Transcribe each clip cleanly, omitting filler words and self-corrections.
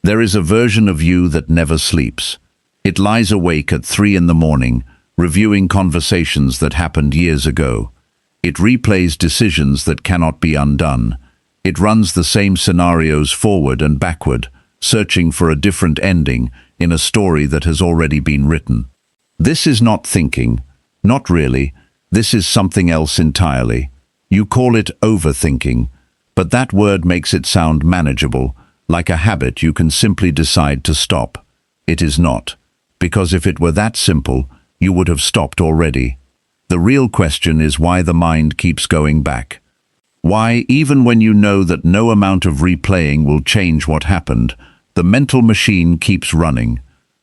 There is a version of you that never sleeps. It lies awake at 3 in the morning, reviewing conversations that happened years ago. It replays decisions that cannot be undone. It runs the same scenarios forward and backward, searching for a different ending in a story that has already been written. This is not thinking. Not really. This is something else entirely. You call it overthinking, but that word makes it sound manageable, like a habit you can simply decide to stop. It is not, because if it were that simple, you would have stopped already. The real question is why the mind keeps going back. Why, even when you know that no amount of replaying will change what happened, the mental machine keeps running.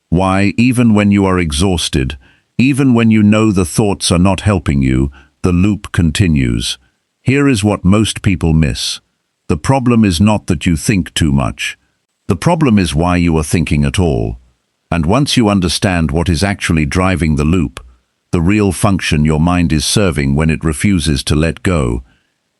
Why, even when you are exhausted, even when you know the thoughts are not helping you, the loop continues. Here is what most people miss. The problem is not that you think too much. The problem is why you are thinking at all. And once you understand what is actually driving the loop, the real function your mind is serving when it refuses to let go,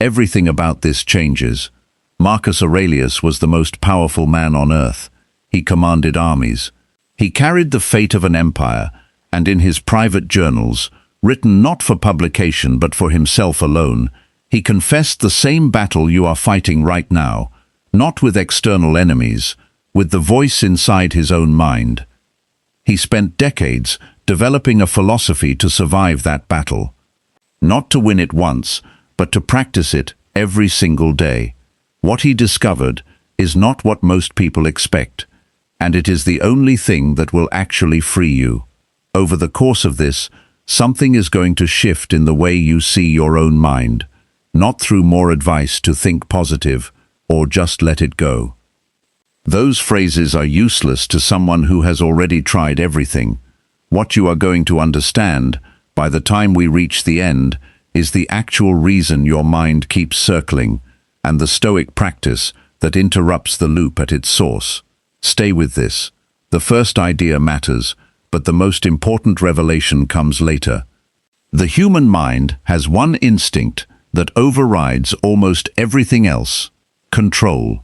everything about this changes. Marcus Aurelius was the most powerful man on earth. He commanded armies. He carried the fate of an empire, and in his private journals, written not for publication but for himself alone, he confessed the same battle you are fighting right now, not with external enemies, with the voice inside his own mind. He spent decades developing a philosophy to survive that battle. Not to win it once, but to practice it every single day. What he discovered is not what most people expect, and it is the only thing that will actually free you. Over the course of this, something is going to shift in the way you see your own mind, not through more advice to think positive or just let it go. Those phrases are useless to someone who has already tried everything. What you are going to understand, by the time we reach the end, is the actual reason your mind keeps circling, and the Stoic practice that interrupts the loop at its source. Stay with this. The first idea matters, but the most important revelation comes later. The human mind has one instinct that overrides almost everything else: control.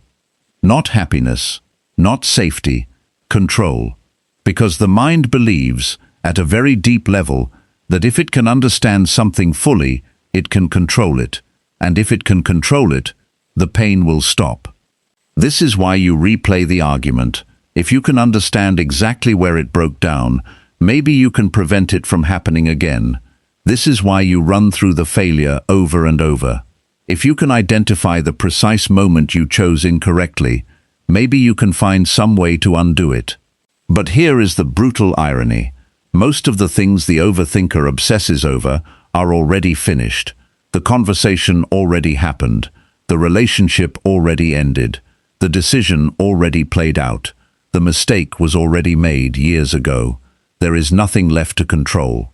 Not happiness, not safety, control. Because the mind believes, at a very deep level, that if it can understand something fully, it can control it, and if it can control it, the pain will stop. This is why you replay the argument. If you can understand exactly where it broke down, maybe you can prevent it from happening again. This is why you run through the failure over and over. If you can identify the precise moment you chose incorrectly, maybe you can find some way to undo it. But here is the brutal irony. Most of the things the overthinker obsesses over are already finished. The conversation already happened. The relationship already ended. The decision already played out. The mistake was already made years ago. There is nothing left to control.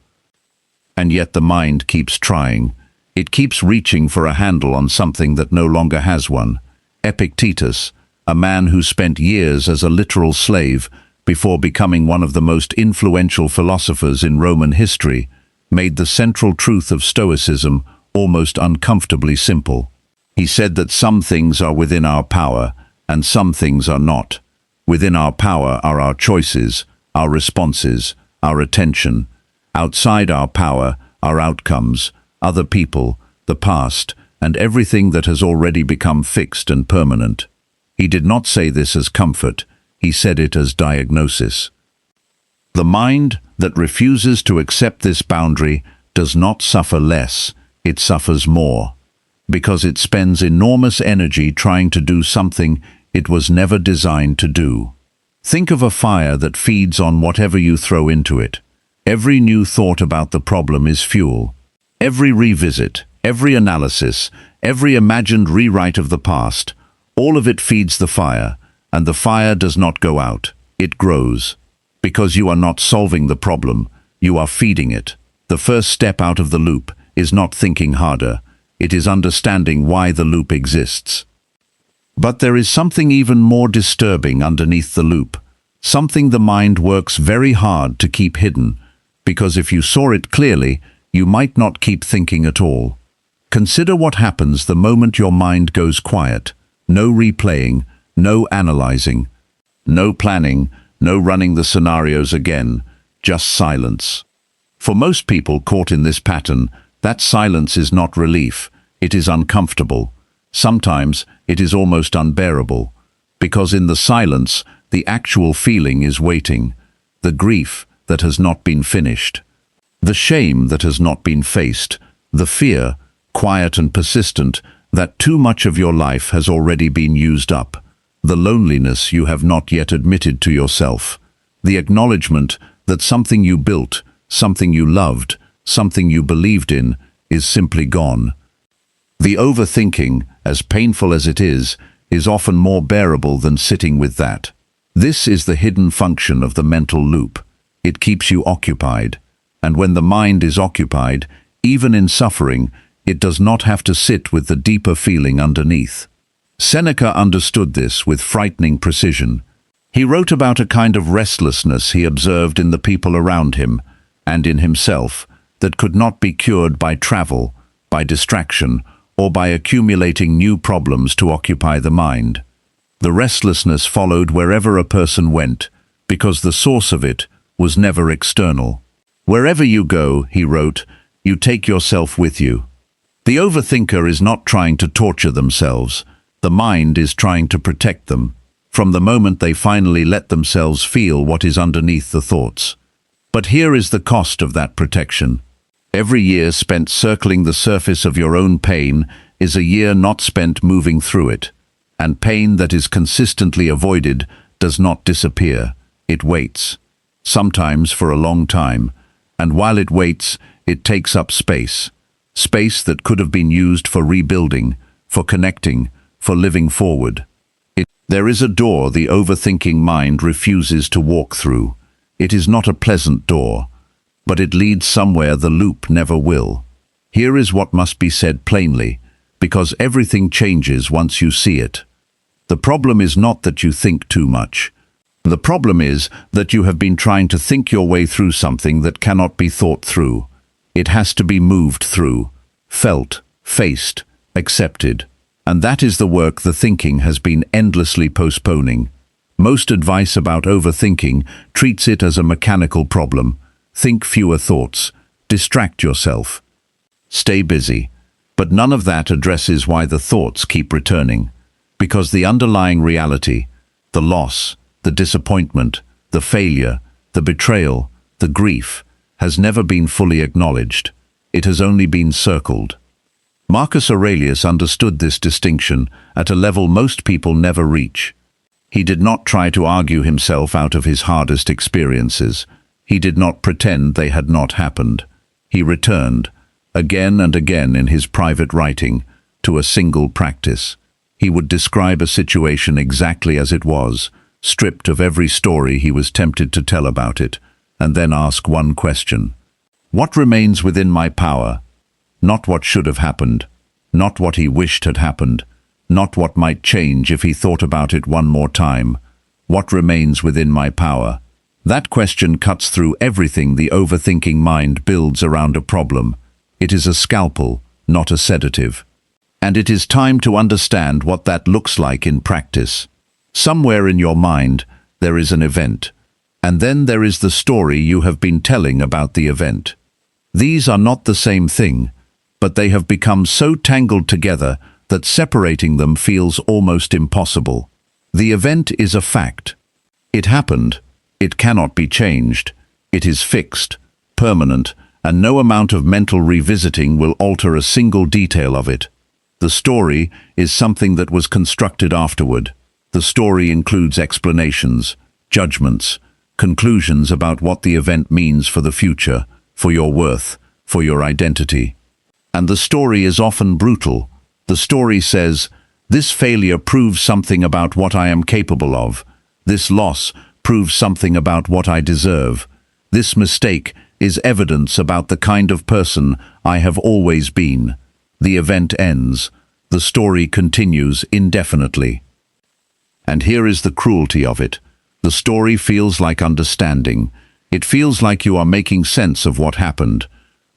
And yet the mind keeps trying. It keeps reaching for a handle on something that no longer has one. Epictetus, a man who spent years as a literal slave before becoming one of the most influential philosophers in Roman history, made the central truth of Stoicism almost uncomfortably simple. He said that some things are within our power and some things are not. Within our power are our choices, our responses, our attention. Outside our power are outcomes, other people, the past, and everything that has already become fixed and permanent. He did not say this as comfort, he said it as diagnosis. The mind that refuses to accept this boundary does not suffer less, it suffers more, because it spends enormous energy trying to do something it was never designed to do. Think of a fire that feeds on whatever you throw into it. Every new thought about the problem is fuel. Every revisit, every analysis, every imagined rewrite of the past, all of it feeds the fire, and the fire does not go out, it grows. Because you are not solving the problem, you are feeding it. The first step out of the loop is not thinking harder, it is understanding why the loop exists. But there is something even more disturbing underneath the loop, something the mind works very hard to keep hidden, because if you saw it clearly, you might not keep thinking at all. Consider what happens the moment your mind goes quiet. No replaying, no analyzing. No planning, no running the scenarios again, just silence. For most people caught in this pattern, that silence is not relief, it is uncomfortable. Sometimes it is almost unbearable, because in the silence, the actual feeling is waiting, the grief that has not been finished, the shame that has not been faced, the fear, quiet and persistent, that too much of your life has already been used up, the loneliness you have not yet admitted to yourself, the acknowledgement that something you built, something you loved, something you believed in, is simply gone. The overthinking, as painful as it is often more bearable than sitting with that. This is the hidden function of the mental loop. It keeps you occupied, and when the mind is occupied, even in suffering, it does not have to sit with the deeper feeling underneath. Seneca understood this with frightening precision. He wrote about a kind of restlessness he observed in the people around him, and in himself, that could not be cured by travel, by distraction, or by accumulating new problems to occupy the mind. The restlessness followed wherever a person went, because the source of it was never external. Wherever you go, he wrote, you take yourself with you. The overthinker is not trying to torture themselves. The mind is trying to protect them, from the moment they finally let themselves feel what is underneath the thoughts. But here is the cost of that protection. Every year spent circling the surface of your own pain is a year not spent moving through it. And pain that is consistently avoided does not disappear. It waits, sometimes for a long time, and while it waits, it takes up space. Space that could have been used for rebuilding, for connecting, for living forward. There is a door the overthinking mind refuses to walk through. It is not a pleasant door, but it leads somewhere the loop never will. Here is what must be said plainly, because everything changes once you see it. The problem is not that you think too much. The problem is that you have been trying to think your way through something that cannot be thought through. It has to be moved through, felt, faced, accepted. And that is the work the thinking has been endlessly postponing. Most advice about overthinking treats it as a mechanical problem. Think fewer thoughts. Distract yourself. Stay busy. But none of that addresses why the thoughts keep returning. Because the underlying reality, the loss, the disappointment, the failure, the betrayal, the grief, has never been fully acknowledged. It has only been circled. Marcus Aurelius understood this distinction at a level most people never reach. He did not try to argue himself out of his hardest experiences. He did not pretend they had not happened. He returned, again and again in his private writing, to a single practice. He would describe a situation exactly as it was, stripped of every story he was tempted to tell about it, and then ask one question. What remains within my power? Not what should have happened, not what he wished had happened, not what might change if he thought about it one more time. What remains within my power? That question cuts through everything the overthinking mind builds around a problem. It is a scalpel, not a sedative. And it is time to understand what that looks like in practice. Somewhere in your mind, there is an event. And then there is the story you have been telling about the event. These are not the same thing, but they have become so tangled together that separating them feels almost impossible. The event is a fact. It happened. It cannot be changed. It is fixed, permanent, and no amount of mental revisiting will alter a single detail of it. The story is something that was constructed afterward. The story includes explanations, judgments, conclusions about what the event means for the future, for your worth, for your identity. And the story is often brutal. The story says, this failure proves something about what I am capable of. This loss proves something about what I deserve. This mistake is evidence about the kind of person I have always been. The event ends. The story continues indefinitely. And here is the cruelty of it. The story feels like understanding. It feels like you are making sense of what happened.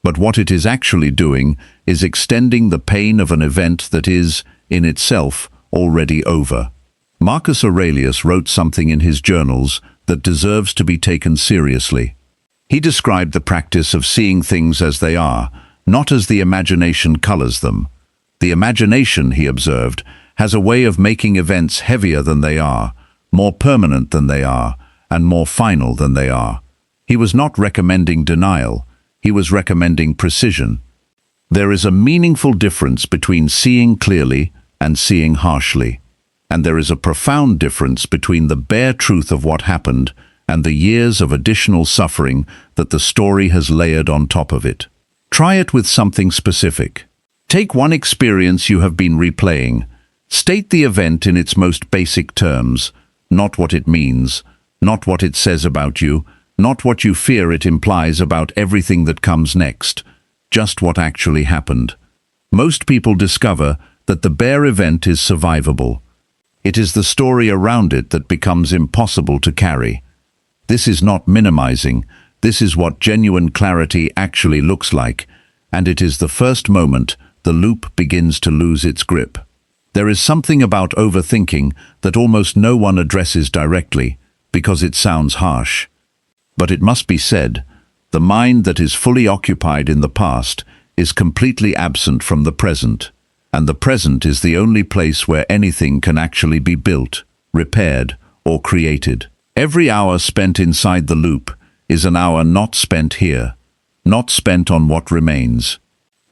But what it is actually doing is extending the pain of an event that is, in itself, already over. Marcus Aurelius wrote something in his journals that deserves to be taken seriously. He described the practice of seeing things as they are, not as the imagination colors them. The imagination, he observed, has a way of making events heavier than they are, more permanent than they are, and more final than they are. He was not recommending denial, he was recommending precision. There is a meaningful difference between seeing clearly and seeing harshly. And there is a profound difference between the bare truth of what happened and the years of additional suffering that the story has layered on top of it. Try it with something specific. Take one experience you have been replaying. State the event in its most basic terms, not what it means, not what it says about you, not what you fear it implies about everything that comes next, just what actually happened. Most people discover that the bare event is survivable. It is the story around it that becomes impossible to carry. This is not minimizing, this is what genuine clarity actually looks like, and it is the first moment the loop begins to lose its grip. There is something about overthinking that almost no one addresses directly, because it sounds harsh. But it must be said, the mind that is fully occupied in the past is completely absent from the present, and the present is the only place where anything can actually be built, repaired, or created. Every hour spent inside the loop is an hour not spent here, not spent on what remains,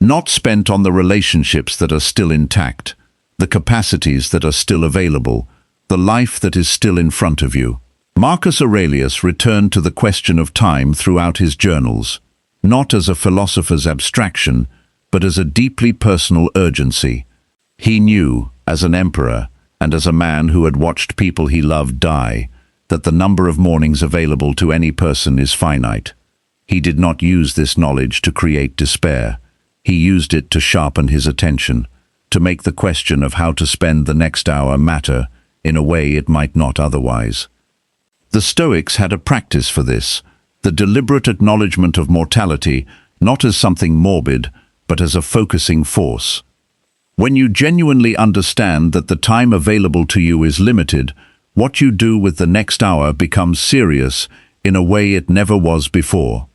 not spent on the relationships that are still intact, the capacities that are still available, the life that is still in front of you. Marcus Aurelius returned to the question of time throughout his journals, not as a philosopher's abstraction, but as a deeply personal urgency. He knew, as an emperor, and as a man who had watched people he loved die, that the number of mornings available to any person is finite. He did not use this knowledge to create despair. He used it to sharpen his attention, to make the question of how to spend the next hour matter in a way it might not otherwise. The Stoics had a practice for this, the deliberate acknowledgement of mortality, not as something morbid, but as a focusing force. When you genuinely understand that the time available to you is limited, what you do with the next hour becomes serious in a way it never was before.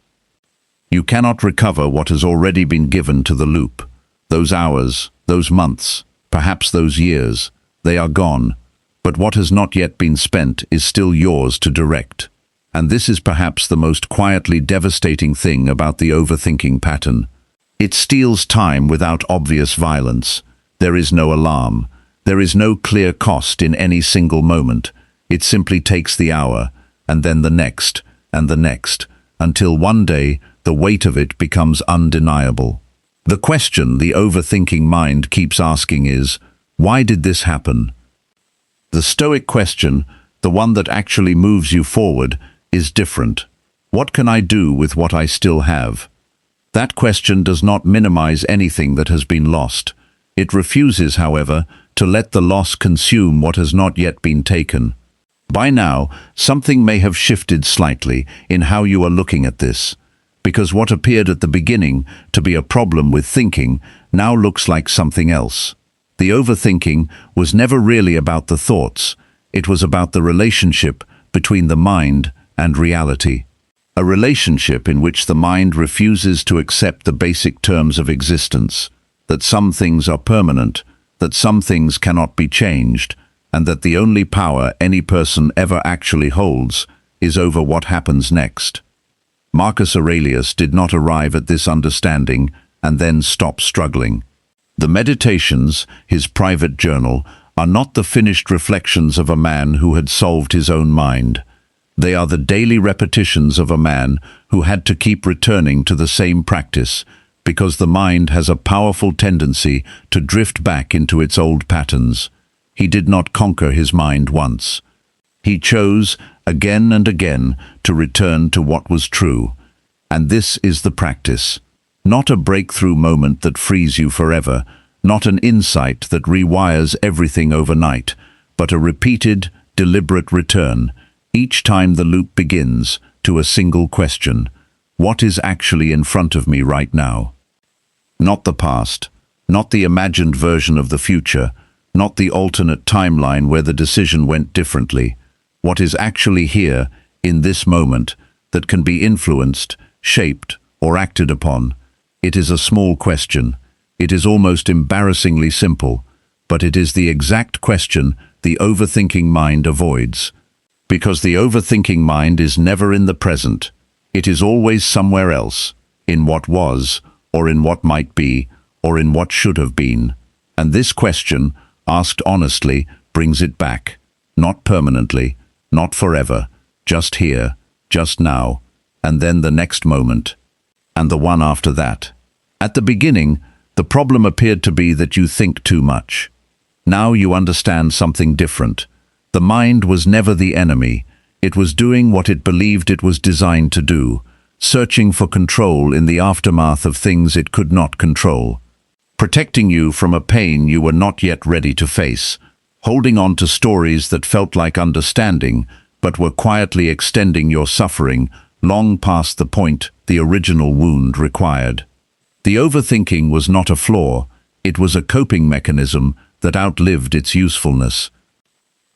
You cannot recover what has already been given to the loop. Those hours, those months, perhaps those years, they are gone, but what has not yet been spent is still yours to direct. And this is perhaps the most quietly devastating thing about the overthinking pattern. It steals time without obvious violence. There is no alarm. There is no clear cost in any single moment. It simply takes the hour, and then the next, and the next, until one day the weight of it becomes undeniable. The question the overthinking mind keeps asking is, why did this happen? The Stoic question, the one that actually moves you forward, is different. What can I do with what I still have? That question does not minimize anything that has been lost. It refuses, however, to let the loss consume what has not yet been taken. By now, something may have shifted slightly in how you are looking at this, because what appeared at the beginning to be a problem with thinking now looks like something else. The overthinking was never really about the thoughts. It was about the relationship between the mind and reality. A relationship in which the mind refuses to accept the basic terms of existence, that some things are permanent, that some things cannot be changed, and that the only power any person ever actually holds is over what happens next. Marcus Aurelius did not arrive at this understanding and then stop struggling. The Meditations, his private journal, are not the finished reflections of a man who had solved his own mind. They are the daily repetitions of a man who had to keep returning to the same practice, because the mind has a powerful tendency to drift back into its old patterns. He did not conquer his mind once. He chose, again and again, to return to what was true. And this is the practice. Not a breakthrough moment that frees you forever, not an insight that rewires everything overnight, but a repeated, deliberate return, each time the loop begins, to a single question. What is actually in front of me right now? Not the past, not the imagined version of the future, not the alternate timeline where the decision went differently. What is actually here, in this moment, that can be influenced, shaped, or acted upon? It is a small question. It is almost embarrassingly simple, but it is the exact question the overthinking mind avoids. Because the overthinking mind is never in the present. It is always somewhere else, in what was, or in what might be, or in what should have been. And this question, asked honestly, brings it back. Not permanently, not forever, just here, just now, and then the next moment, and the one after that. At the beginning, the problem appeared to be that you think too much. Now you understand something different. The mind was never the enemy. It was doing what it believed it was designed to do, searching for control in the aftermath of things it could not control, protecting you from a pain you were not yet ready to face, holding on to stories that felt like understanding, but were quietly extending your suffering long past the point the original wound required. The overthinking was not a flaw, it was a coping mechanism that outlived its usefulness.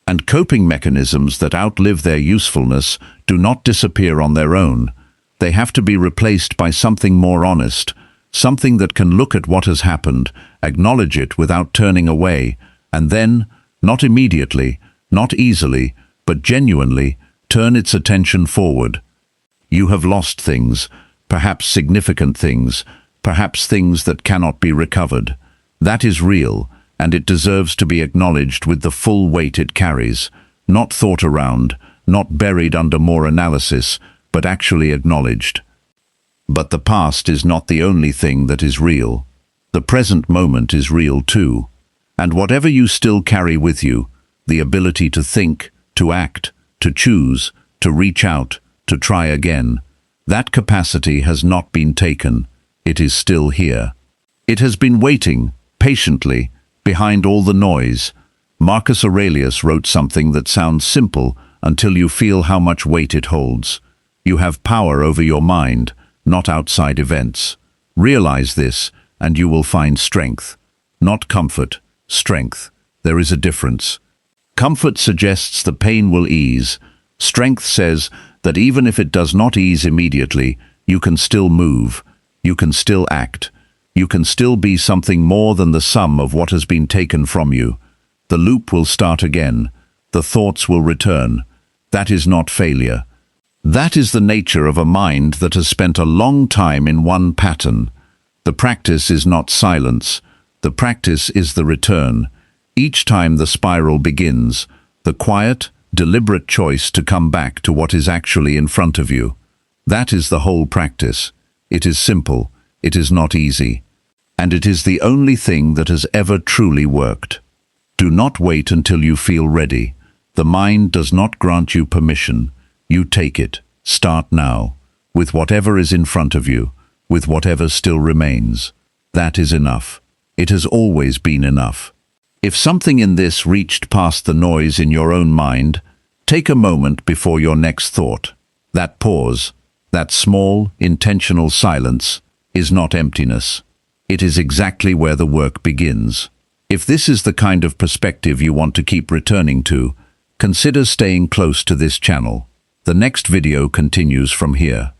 And coping mechanisms that outlive their usefulness do not disappear on their own. They have to be replaced by something more honest, something that can look at what has happened, acknowledge it without turning away, and then, not immediately, not easily, but genuinely, turn its attention forward. You have lost things, perhaps significant things, perhaps things that cannot be recovered. That is real, and it deserves to be acknowledged with the full weight it carries, not thought around, not buried under more analysis, but actually acknowledged. But the past is not the only thing that is real. The present moment is real too. And whatever you still carry with you, the ability to think, to act, to choose, to reach out, to try again, that capacity has not been taken. It is still here. It has been waiting, patiently, behind all the noise. Marcus Aurelius wrote something that sounds simple until you feel how much weight it holds. You have power over your mind, not outside events. Realize this, and you will find strength. Not comfort, strength. There is a difference. Comfort suggests the pain will ease. Strength says that even if it does not ease immediately, you can still move, you can still act, you can still be something more than the sum of what has been taken from you. The loop will start again. The thoughts will return. That is not failure. That is the nature of a mind that has spent a long time in one pattern. The practice is not silence. The practice is the return. Each time the spiral begins, the quiet, deliberate choice to come back to what is actually in front of you. That is the whole practice. It is simple. It is not easy. And it is the only thing that has ever truly worked. Do not wait until you feel ready. The mind does not grant you permission. You take it. Start now. With whatever is in front of you. With whatever still remains. That is enough. It has always been enough. If something in this reached past the noise in your own mind, take a moment before your next thought. That pause, that small, intentional silence, is not emptiness. It is exactly where the work begins. If this is the kind of perspective you want to keep returning to, consider staying close to this channel. The next video continues from here.